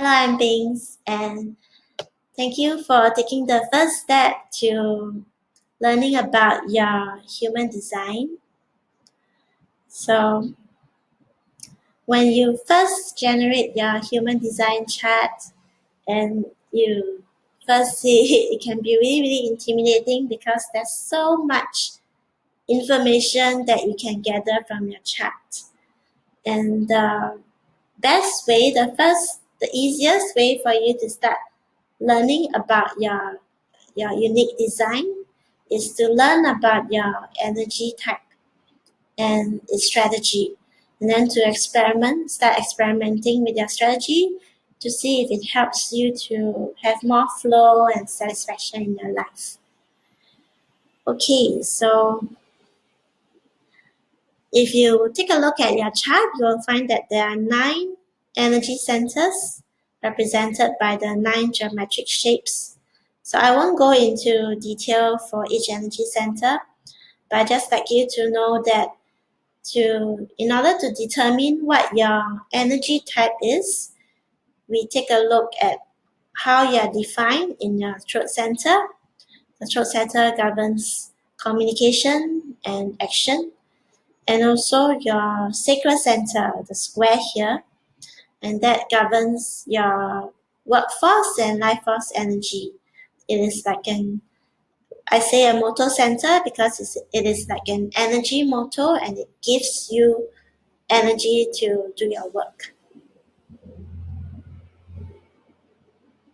Hello, I'm Bings, and thank you for taking the first step to learning about your human design. So, when you first generate your human design chart and you first see it can be really intimidating because there's so much information that you can gather from your chart. And the the easiest way for you to start learning about your unique design is to learn about your energy type and its strategy, and then to start experimenting with your strategy to see if it helps you to have more flow and satisfaction in your life. Okay, so if you take a look at your chart, you'll find that there are 9 energy centers represented by the 9 geometric shapes. So I won't go into detail for each energy center, but I'd just like you to know that in order to determine what your energy type is, we take a look at how you are defined in your throat center. The throat center governs communication and action, and also your sacral center, the square here, and that governs your workforce and life force energy. It is like I say a motor center because it is like an energy motor, and it gives you energy to do your work.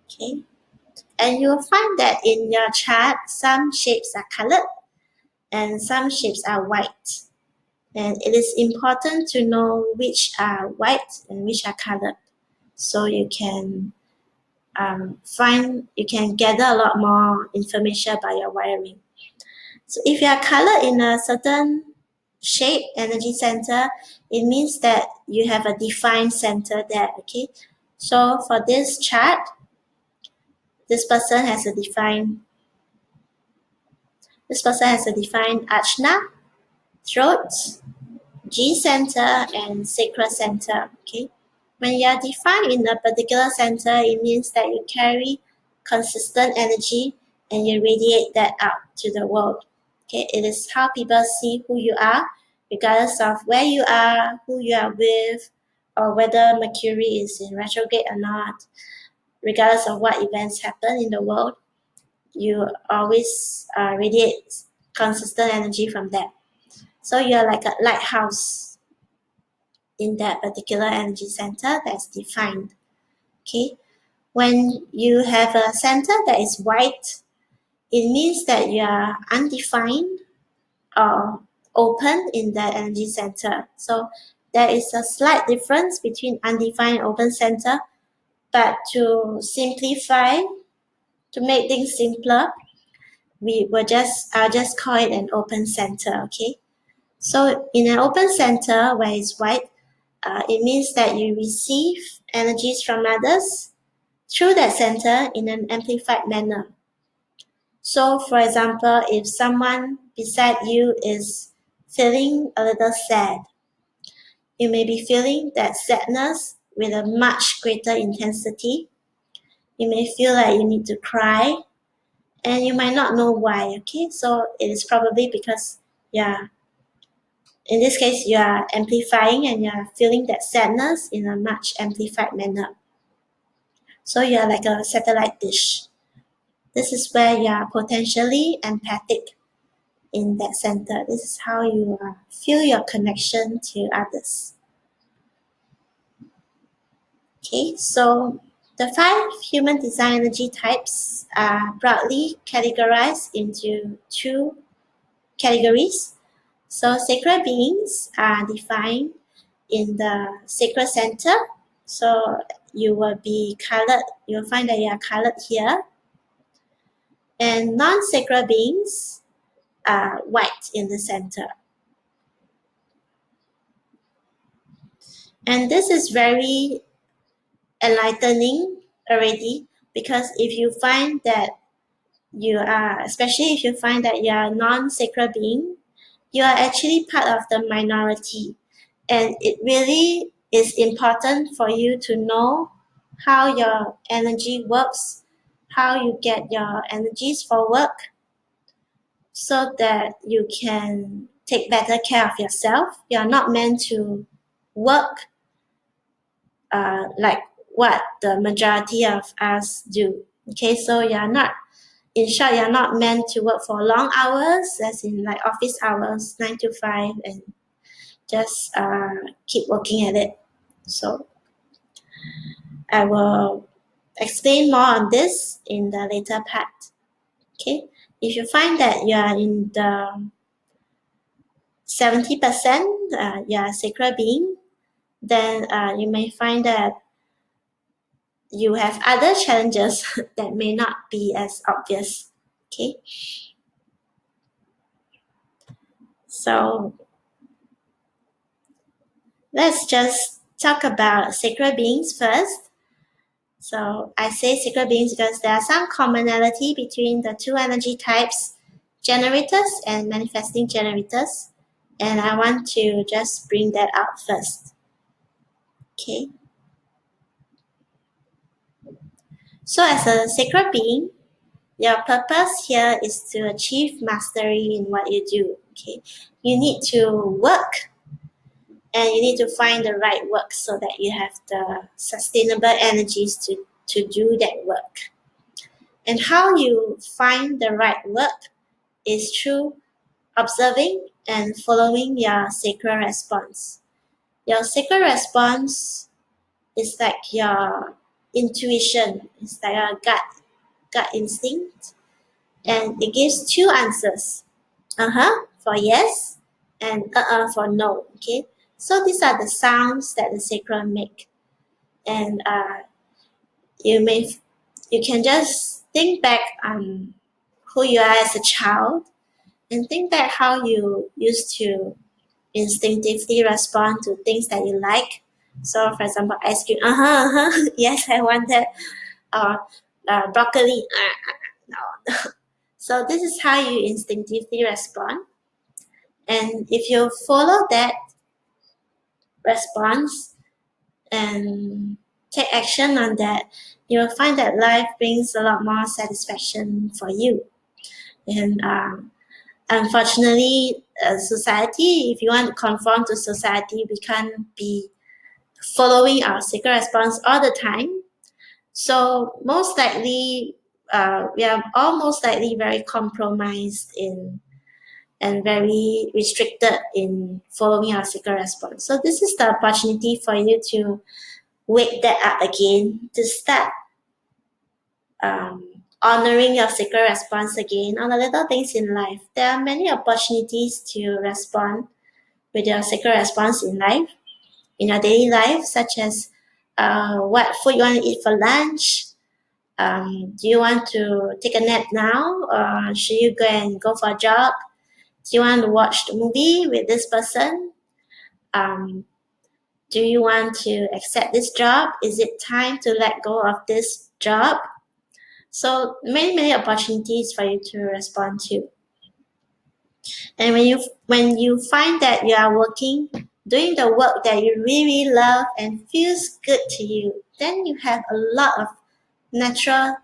Okay, and you'll find that in your chart, some shapes are colored and some shapes are white. And it is important to know which are white and which are colored, so you can you can gather a lot more information about your wiring. So if you are colored in a certain shape, energy center, it means that you have a defined center there, okay? So for this chart, this person has a defined ajna, throat, G center, and sacral center, okay? When you are defined in a particular center, it means that you carry consistent energy and you radiate that out to the world. Okay, it is how people see who you are, regardless of where you are, who you are with, or whether Mercury is in retrograde or not. Regardless of what events happen in the world, you always radiate consistent energy from that. So you're like a lighthouse in that particular energy center that's defined. Okay, when you have a center that is white, it means that you are undefined or open in that energy center. So there is a slight difference between undefined and open center, but to simplify, to make things simpler, I'll just call it an open center, okay? So in an open center where it's white, it means that you receive energies from others through that center in an amplified manner. So for example, if someone beside you is feeling a little sad, you may be feeling that sadness with a much greater intensity. You may feel like you need to cry, and you might not know why, okay? So it is probably because, yeah, in this case, you are amplifying and you are feeling that sadness in a much amplified manner. So you are like a satellite dish. This is where you are potentially empathic in that center. This is how you feel your connection to others. Okay, so the 5 human design energy types are broadly categorized into 2 categories. So sacred beings are defined in the sacred center. So you will be colored, you'll find that you are colored here. And non-sacred beings are white in the center. And this is very enlightening already, because if you find that especially if you find that you are a non-sacred being, you are actually part of the minority. And it really is important for you to know how your energy works, how you get your energies for work, so that you can take better care of yourself. You are not meant to work like what the majority of us do. Okay, so you're not, in short, you're not meant to work for long hours, as in like office hours, 9 to 5, and just keep working at it. So I will explain more on this in the later part. Okay, if you find that you are in the 70%, you are a sacred being, then you may find that you have other challenges that may not be as obvious. Okay, so let's just talk about sacred beings first. So I say sacred beings because there are some commonality between the two energy types, generators and manifesting generators, and I want to just bring that out first. Okay, so as a sacred being, your purpose here is to achieve mastery in what you do. Okay, you need to work, and you need to find the right work so that you have the sustainable energies to do that work. And how you find the right work is through observing and following your sacral response. Your sacral response is like your intuition, it's like a gut instinct, and it gives two answers. Uh-huh for yes, and for no. Okay, so these are the sounds that the sacral make, and you may you can just think back on who you are as a child, and think back how you used to instinctively respond to things that you like. So, for example, ice cream. Yes, I want that. Or broccoli. No. So this is how you instinctively respond. And if you follow that response and take action on that, you will find that life brings a lot more satisfaction for you. And unfortunately, society, if you want to conform to society, we can't be following our sacred response all the time. So most likely, we are all most likely very compromised in and very restricted in following our sacred response. So this is the opportunity for you to wake that up again, to start honoring your sacred response again on the little things in life. There are many opportunities to respond with your sacred response in life, in your daily life, such as what food you want to eat for lunch. Do you want to take a nap now, or should you go for a jog? Do you want to watch the movie with this person? Um, do you want to accept this job? Is it time to let go of this job? So many opportunities for you to respond to. And when you find that you are working, doing the work that you really love and feels good to you, then you have a lot of natural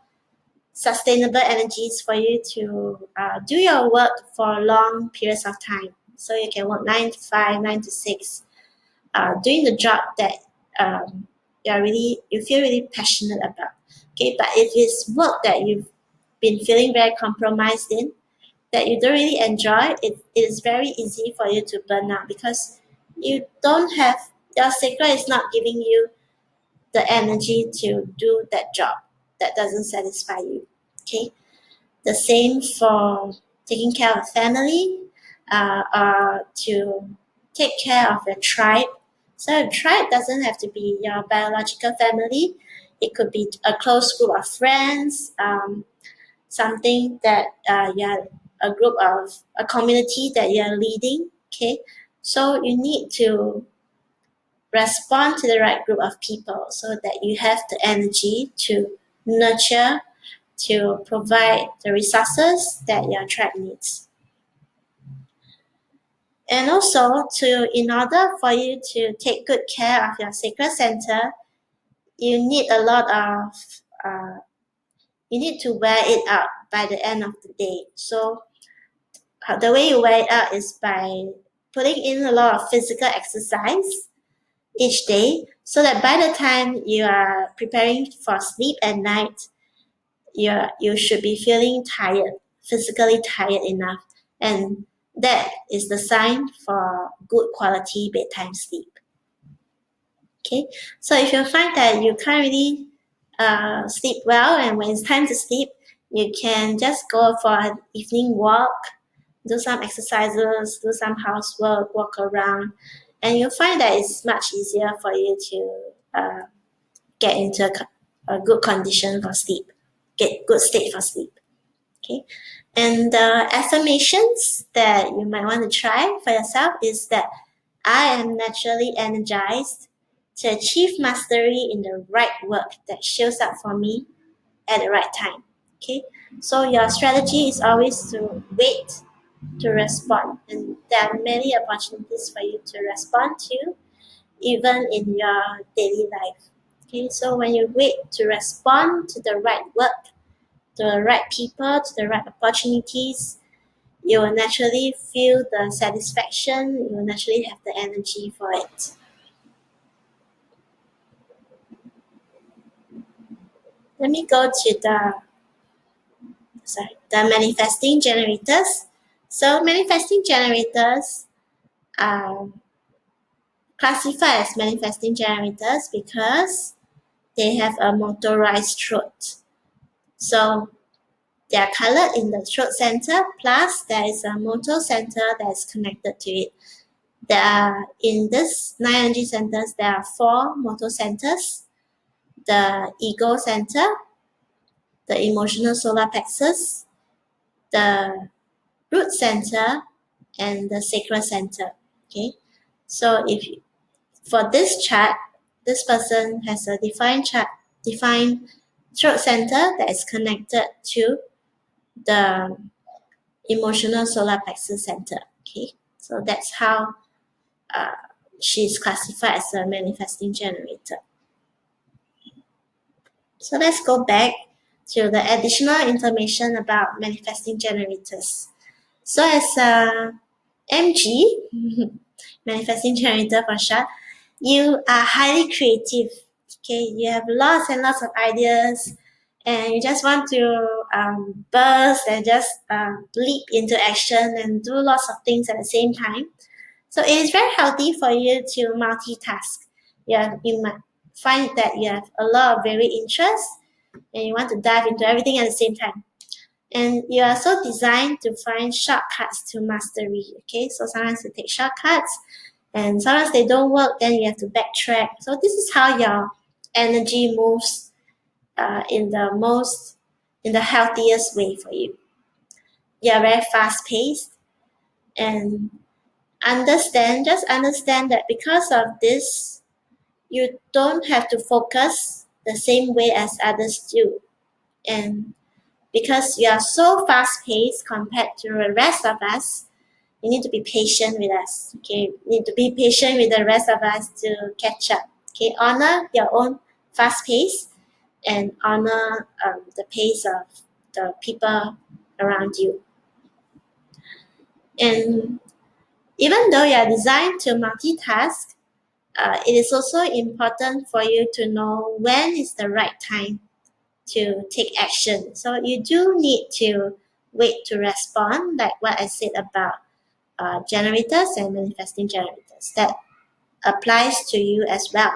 sustainable energies for you to do your work for long periods of time. So you can work 9 to 5, 9 to 6, doing the job that you feel really passionate about. Okay, but if it's work that you've been feeling very compromised in, that you don't really enjoy, it is very easy for you to burn out, because you don't have, your sacral is not giving you the energy to do that job that doesn't satisfy you. Okay, the same for taking care of family, or to take care of your tribe. So a tribe doesn't have to be your biological family. It could be a close group of friends, something that you're a group of a community that you're leading. Okay, so you need to respond to the right group of people so that you have the energy to nurture, to provide the resources that your tribe needs. And also, in order for you to take good care of your sacred center, you need a lot of you need to wear it out by the end of the day. So the way you wear it out is by putting in a lot of physical exercise each day, so that by the time you are preparing for sleep at night, you should be feeling tired, physically tired enough, and that is the sign for good quality bedtime sleep. Okay, so if you find that you can't really sleep well, and when it's time to sleep, you can just go for an evening walk, do some exercises, do some housework, walk around, and you'll find that it's much easier for you to get into a good condition for sleep, get good state for sleep. Okay, and the affirmations that you might want to try for yourself is that I am naturally energized to achieve mastery in the right work that shows up for me at the right time. Okay, so your strategy is always to wait to respond, and there are many opportunities for you to respond to, even in your daily life. Okay, so when you wait to respond to the right work, to the right people, to the right opportunities, you will naturally feel the satisfaction, you will naturally have the energy for it. Let me go to the manifesting generators. So manifesting generators are classified as manifesting generators because they have a motorized throat. So they are colored in the throat center, plus there is a motor center that is connected to it. There are, in this 9 energy centers, there are 4 motor centers: the ego center, the emotional solar plexus, the root center, and the sacral center. Okay, so if for this chart, this person has a defined throat center that is connected to the emotional solar plexus center. Okay, so that's how uh, she's classified as a manifesting generator. So let's go back to the additional information about manifesting generators. So as a MG, manifesting generator for short, you are highly creative. Okay, you have lots and lots of ideas, and you just want to burst and just leap into action and do lots of things at the same time. So it is very healthy for you to multitask. Yeah, you might find that you have a lot of varied interests and you want to dive into everything at the same time. And you are so designed to find shortcuts to mastery. Okay, so sometimes you take shortcuts, and sometimes they don't work, then you have to backtrack. So this is how your energy moves in the healthiest way for you. You are very fast paced, and just understand that because of this, you don't have to focus the same way as others do. And because you are so fast paced compared to the rest of us, you need to be patient with us. Okay, you need to be patient with the rest of us to catch up. Okay, honor your own fast pace and honor the pace of the people around you. And even though you are designed to multitask, it is also important for you to know when is the right time to take action. So you do need to wait to respond, like what I said about generators and manifesting generators. That applies to you as well.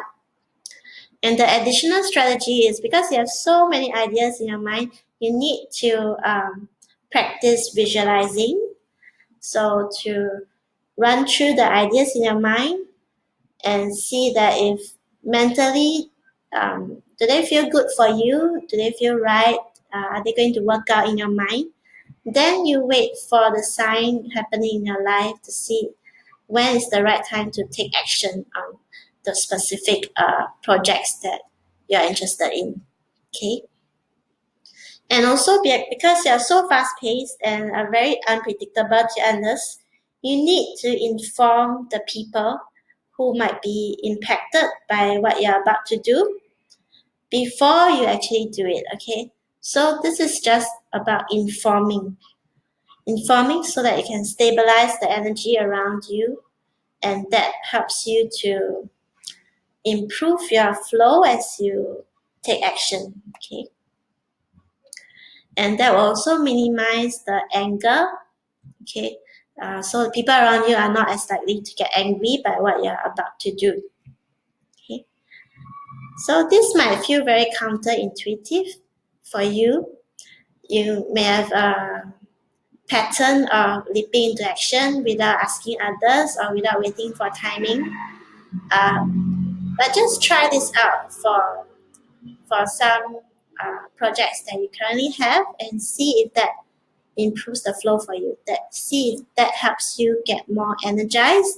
And the additional strategy is because you have so many ideas in your mind, you need to practice visualizing. So to run through the ideas in your mind and see that if mentally, do they feel good for you? Do they feel right? Are they going to work out in your mind? Then you wait for the sign happening in your life to see when is the right time to take action on the specific projects that you're interested in. Okay. And also because you're so fast paced and are very unpredictable to others, you need to inform the people who might be impacted by what you're about to do. before you actually do it. Okay, so this is just about informing so that you can stabilize the energy around you, and that helps you to improve your flow as you take action. Okay, and that will also minimize the anger. Okay, so people around you are not as likely to get angry by what you're about to do. Okay, so this might feel very counterintuitive for you. You may have a pattern of leaping into action without asking others or without waiting for timing. But just try this out for some projects that you currently have and see if that improves the flow for you. See if that helps you get more energized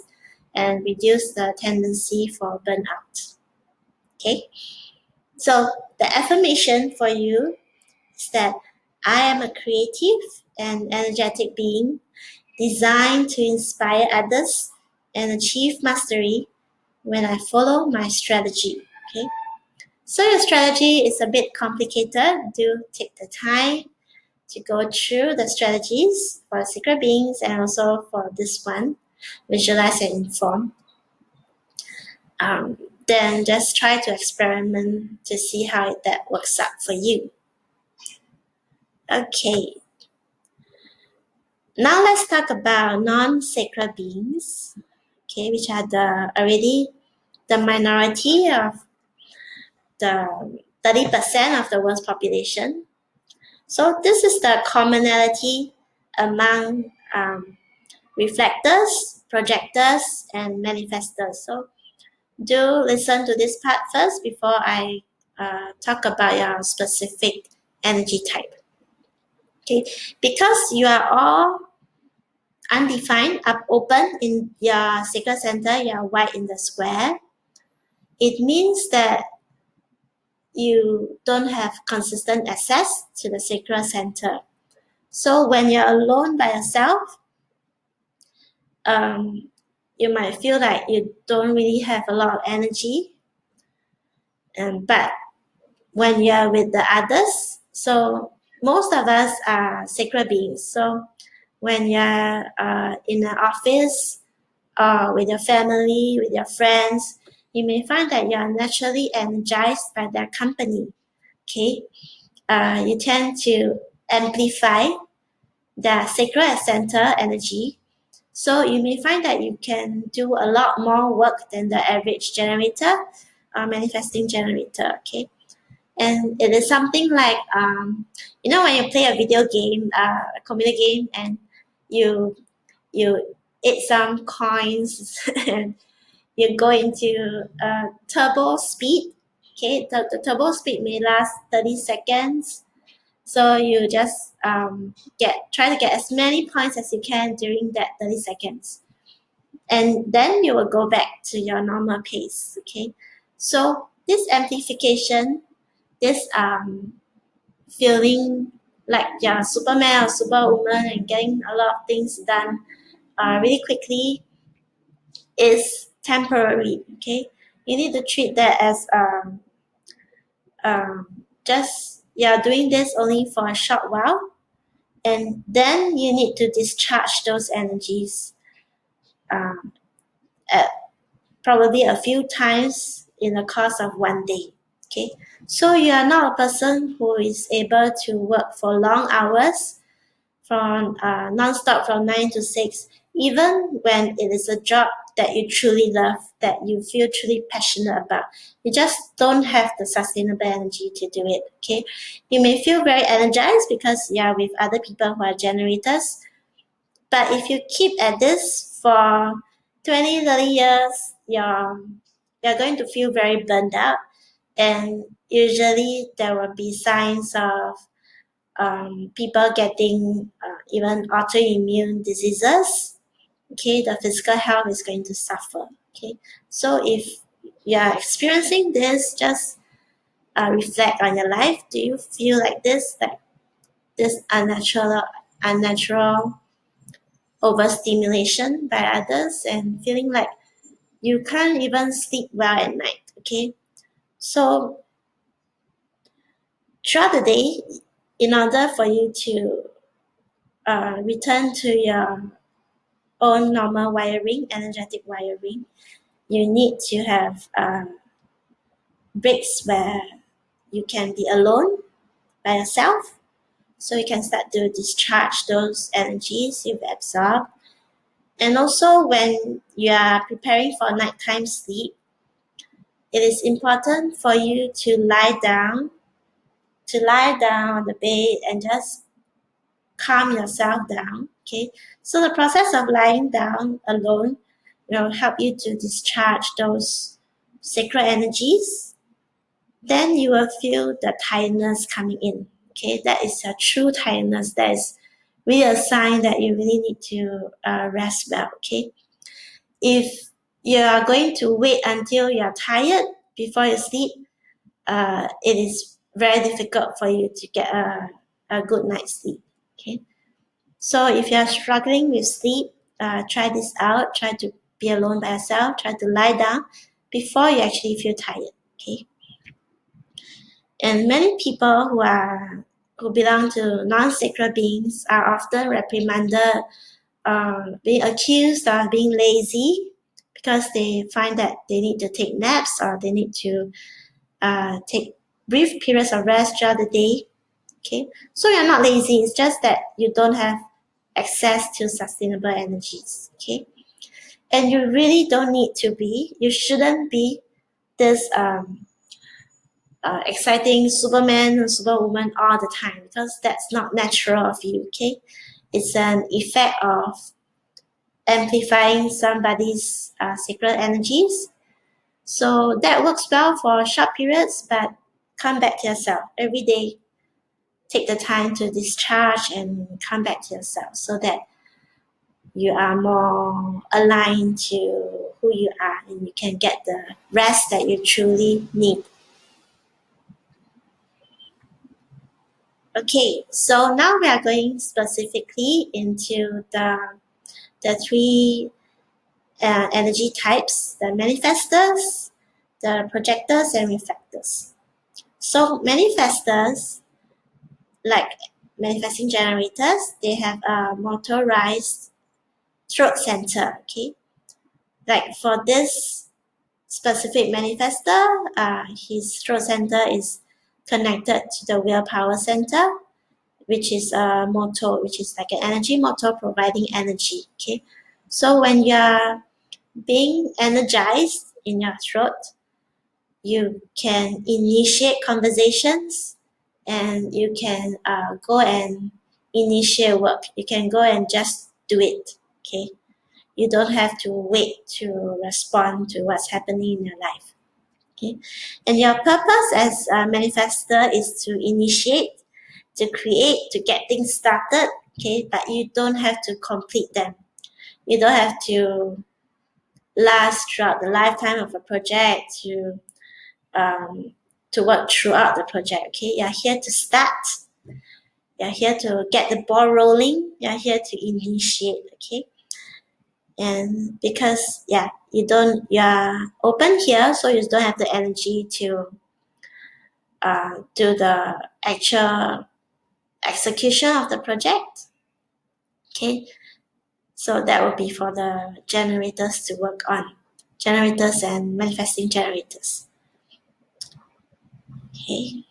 and reduce the tendency for burnout. Okay, so the affirmation for you is that I am a creative and energetic being designed to inspire others and achieve mastery when I follow my strategy. Okay, so your strategy is a bit complicated. Do take the time to go through the strategies for secret beings and also for this one, visualize and inform. Then just try to experiment to see how that works out for you. Okay, now let's talk about non-sacred beings, okay, which are already the minority of the 30% of the world's population. So this is the commonality among reflectors, projectors, and manifestors. So do listen to this part first before I talk about your specific energy type. Okay, because you are all undefined, up open in your sacred center, you are white in the square. It means that you don't have consistent access to the sacred center. So when you're alone by yourself, you might feel like you don't really have a lot of energy. But when you're with the others, so most of us are sacred beings. So when you're in an office or with your family, with your friends, you may find that you are naturally energized by their company. Okay, you tend to amplify their sacred center energy. So you may find that you can do a lot more work than the average generator or manifesting generator. Okay, and it is something like when you play a video game, a computer game, and you eat some coins and you go into turbo speed. Okay, the turbo speed may last 30 seconds. So you just try to get as many points as you can during that 30 seconds. And then you will go back to your normal pace. Okay, so this amplification, this feeling like you're Superman or Superwoman and getting a lot of things done really quickly is temporary. Okay, you need to treat that as just you're doing this only for a short while, and then you need to discharge those energies at probably a few times in the course of one day. Okay, so you are not a person who is able to work for long hours from non-stop from 9 to 6, even when it is a job that you truly love, that you feel truly passionate about. You just don't have the sustainable energy to do it. Okay, you may feel very energized because you are with other people who are generators, but if you keep at this for 20, 30 years, you're going to feel very burned out, and usually there will be signs of people getting even autoimmune diseases. Okay, the physical health is going to suffer. Okay, so if you are experiencing this, just reflect on your life. Do you feel like this unnatural overstimulation by others and feeling like you can't even sleep well at night? Okay, so throughout the day, in order for you to return to your own normal wiring, energetic wiring, you need to have breaks where you can be alone by yourself. So you can start to discharge those energies you've absorbed. And also when you are preparing for nighttime sleep, it is important for you to lie down on the bed and just calm yourself down. Okay. So the process of lying down alone will help you to discharge those sacred energies. Then you will feel the tiredness coming in. Okay, that is a true tiredness. That is really a sign that you really need to rest well. Okay, if you are going to wait until you are tired before you sleep, it is very difficult for you to get a good night's sleep. Okay, so if you are struggling with sleep, try this out. Try to be alone by yourself. Try to lie down before you actually feel tired. Okay. And many people who belong to non-sacred beings are often reprimanded, being accused of being lazy because they find that they need to take naps or they need to take brief periods of rest throughout the day. Okay, so you're not lazy. It's just that you don't have access to sustainable energies. Okay, and you really don't need to be. You shouldn't be this exciting Superman or Superwoman all the time because that's not natural of you. Okay, it's an effect of amplifying somebody's sacred energies. So that works well for short periods, but come back to yourself every day. Take the time to discharge and come back to yourself so that you are more aligned to who you are and you can get the rest that you truly need. Okay, so now we are going specifically into the three energy types: the manifestors, the projectors, and reflectors. So manifestors, like manifesting generators, they have a motorized throat center. Okay, like for this specific manifestor, his throat center is connected to the willpower center, which is a motor, which is like an energy motor providing energy. Okay, so when you're being energized in your throat, you can initiate conversations and you can go and initiate work. You can go and just do it. Okay, you don't have to wait to respond to what's happening in your life. Okay, and your purpose as a manifestor is to initiate, to create, to get things started. Okay, but you don't have to complete them. You don't have to last throughout the lifetime of a project um, to work throughout the project. Okay, you're here to start. You're here to get the ball rolling. You're here to initiate. Okay, and because you're open here, so you don't have the energy to do the actual execution of the project. Okay, so that will be for the generators to work on, generators and manifesting generators. Okay,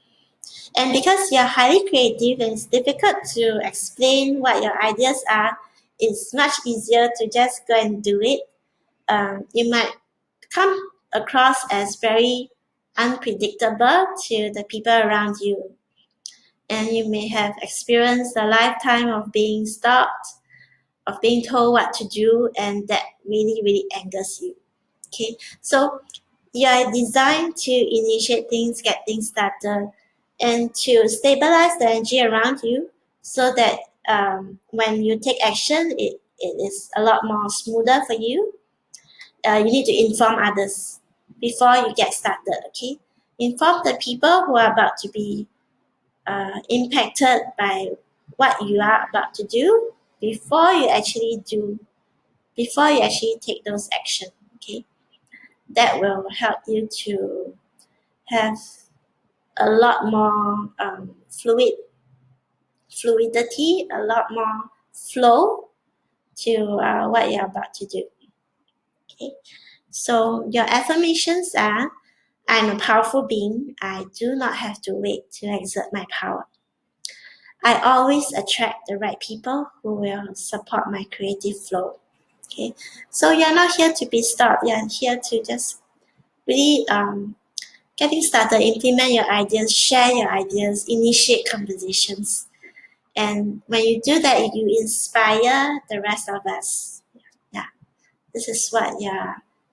and because you're highly creative and it's difficult to explain what your ideas are, it's much easier to just go and do it. You might come across as very unpredictable to the people around you, and you may have experienced a lifetime of being stopped, of being told what to do, and that really, really angers you. Okay, so you are designed to initiate things, get things started, and to stabilize the energy around you so that when you take action, it is a lot more smoother for you. You need to inform others before you get started. Okay, inform the people who are about to be impacted by what you are about to do before you actually do, before you actually take those action. Okay, that will help you to have a lot more fluidity, a lot more flow to what you're about to do. Okay, so your affirmations are: I'm a powerful being. I do not have to wait to exert my power. I always attract the right people who will support my creative flow. Okay, so you're not here to be stopped. You're here to just really getting started, implement your ideas, share your ideas, initiate conversations. And when you do that, you inspire the rest of us. Yeah, this is what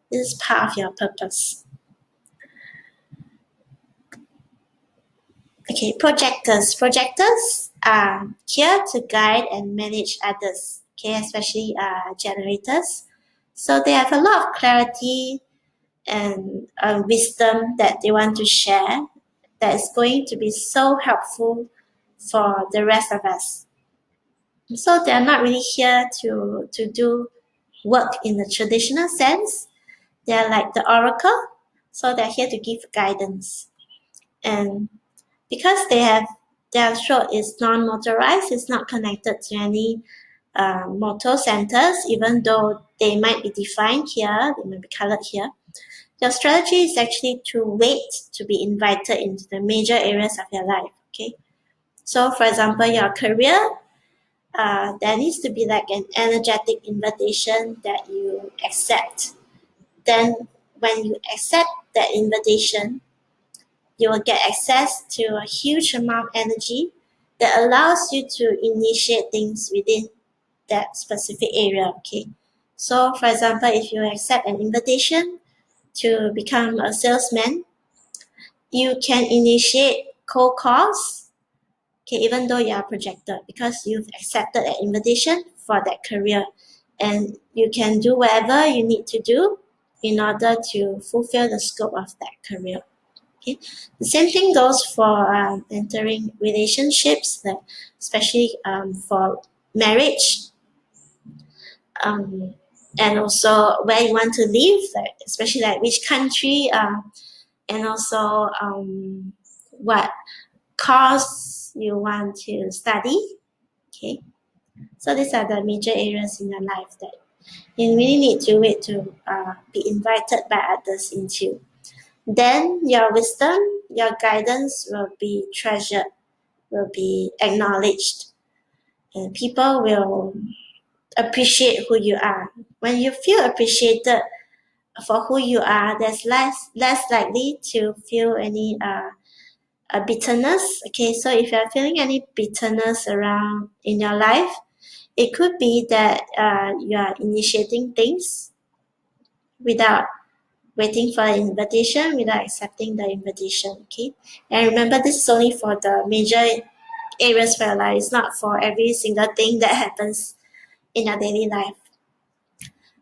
this is part of your purpose. Okay, projectors. Projectors are here to guide and manage others, okay, especially generators. So they have a lot of clarity and wisdom that they want to share that is going to be so helpful for the rest of us. So they're not really here to do work in the traditional sense. They're like the oracle, so they're here to give guidance. And because their throat is non-motorized, it's not connected to any motor centers, even though they might be defined here, they might be colored here. Your strategy is actually to wait to be invited into the major areas of your life. Okay, so for example, your career, there needs to be like an energetic invitation that you accept. Then, when you accept that invitation, you will get access to a huge amount of energy that allows you to initiate things within that specific area. Okay, so for example, if you accept an invitation to become a salesman, you can initiate cold calls, okay, even though you are a projector, because you've accepted an invitation for that career, and you can do whatever you need to do in order to fulfill the scope of that career. Okay, the same thing goes for entering relationships, like especially for marriage, and also where you want to live, like especially like which country, and also what course you want to study. Okay, so these are the major areas in your life that you really need to wait to be invited by others into. Then your wisdom, your guidance will be treasured, will be acknowledged, and people will appreciate who you are. When you feel appreciated for who you are, there's less likely to feel any bitterness. Okay, so if you're feeling any bitterness around in your life, it could be that you are initiating things without waiting for an invitation, without accepting the invitation. Okay, and remember, this is only for the major areas for your life. It's not for every single thing that happens in your daily life.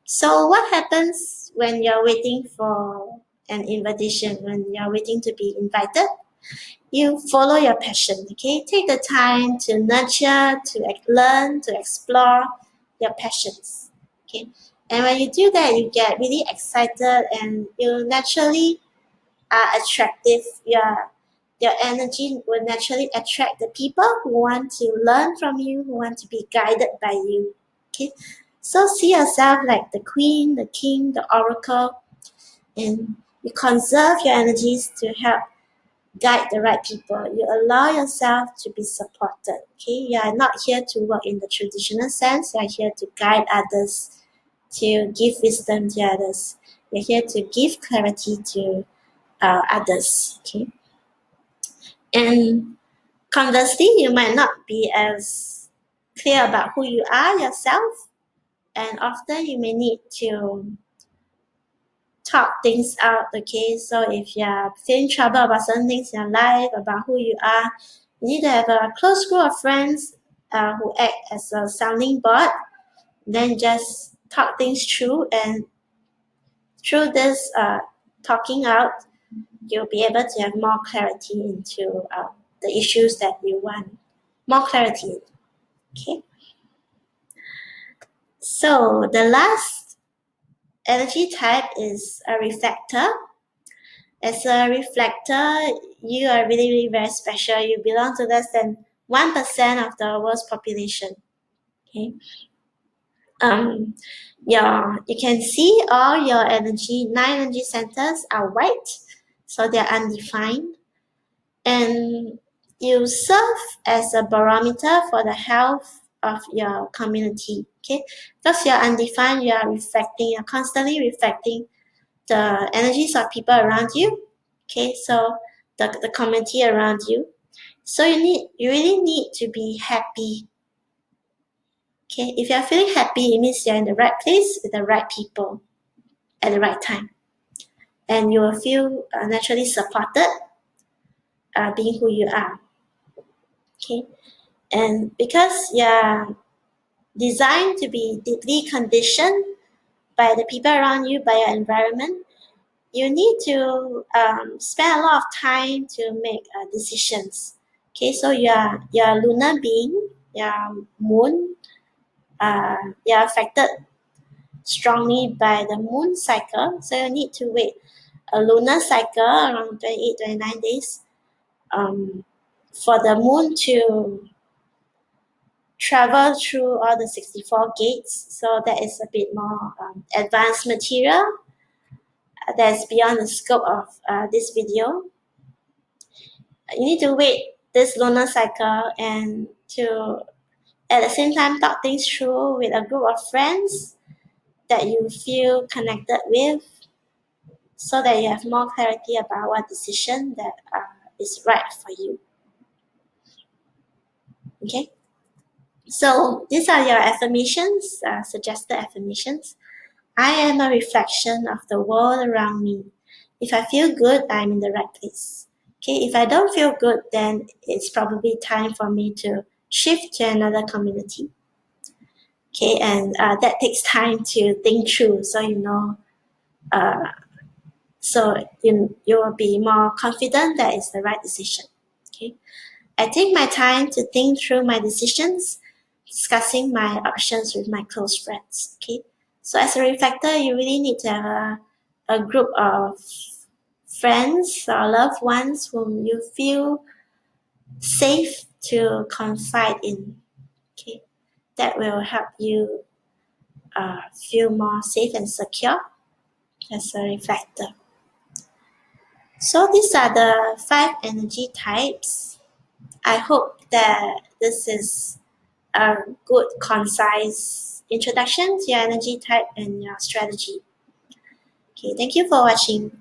So what happens when you're waiting for an invitation, when you're waiting to be invited? You follow your passion, okay? Take the time to nurture, to learn, to explore your passions, okay? And when you do that, you get really excited and you naturally are attractive. Your energy will naturally attract the people who want to learn from you, who want to be guided by you, okay? So see yourself like the queen, the king, the oracle, and you conserve your energies to help guide the right people. You allow yourself to be supported. Okay, you are not here to work in the traditional sense. You are here to guide others, to give wisdom to others. You're here to give clarity to others. Okay, and conversely, you might not be as clear about who you are yourself, and often you may need to talk things out. Okay, so if you're feeling trouble about certain things in your life, about who you are, you need to have a close group of friends who act as a sounding board. Then just talk things through, and through this talking out, you'll be able to have more clarity into the issues that you want more clarity. Okay, so the last energy type is a reflector. As a reflector, you are really, really very special. You belong to less than 1% of the world's population. Okay. You can see all your energy, 9 energy centers are white, so they're undefined. And you serve as a barometer for the health of your community. Okay, because you're undefined, you are reflecting, you're constantly reflecting the energies of people around you. Okay, so the community around you. So you really need to be happy. Okay, if you're feeling happy, it means you're in the right place with the right people at the right time, and you will feel naturally supported, being who you are. Okay, and because you're designed to be deeply conditioned by the people around you, by your environment, you need to spend a lot of time to make decisions. Okay, so you're a lunar being, you're moon, you're affected strongly by the moon cycle, so you need to wait a lunar cycle around 28, 29 days um, for the moon to travel through all the 64 gates. So that is a bit more advanced material that's beyond the scope of this video. You need to wait this lunar cycle and to at the same time talk things through with a group of friends that you feel connected with, so that you have more clarity about what decision that is right for you. Okay, so these are your affirmations, suggested affirmations. I am a reflection of the world around me. If I feel good, I'm in the right place. Okay, if I don't feel good, then it's probably time for me to shift to another community. Okay, and that takes time to think through, so uh, you will be more confident that it's the right decision. Okay, I take my time to think through my decisions, discussing my options with my close friends. Okay, so as a reflector, you really need to have a group of friends or loved ones whom you feel safe to confide in. Okay, that will help you feel more safe and secure as a reflector. So these are the 5 energy types. I hope that this is a good, concise introduction to your energy type and your strategy. Okay, thank you for watching.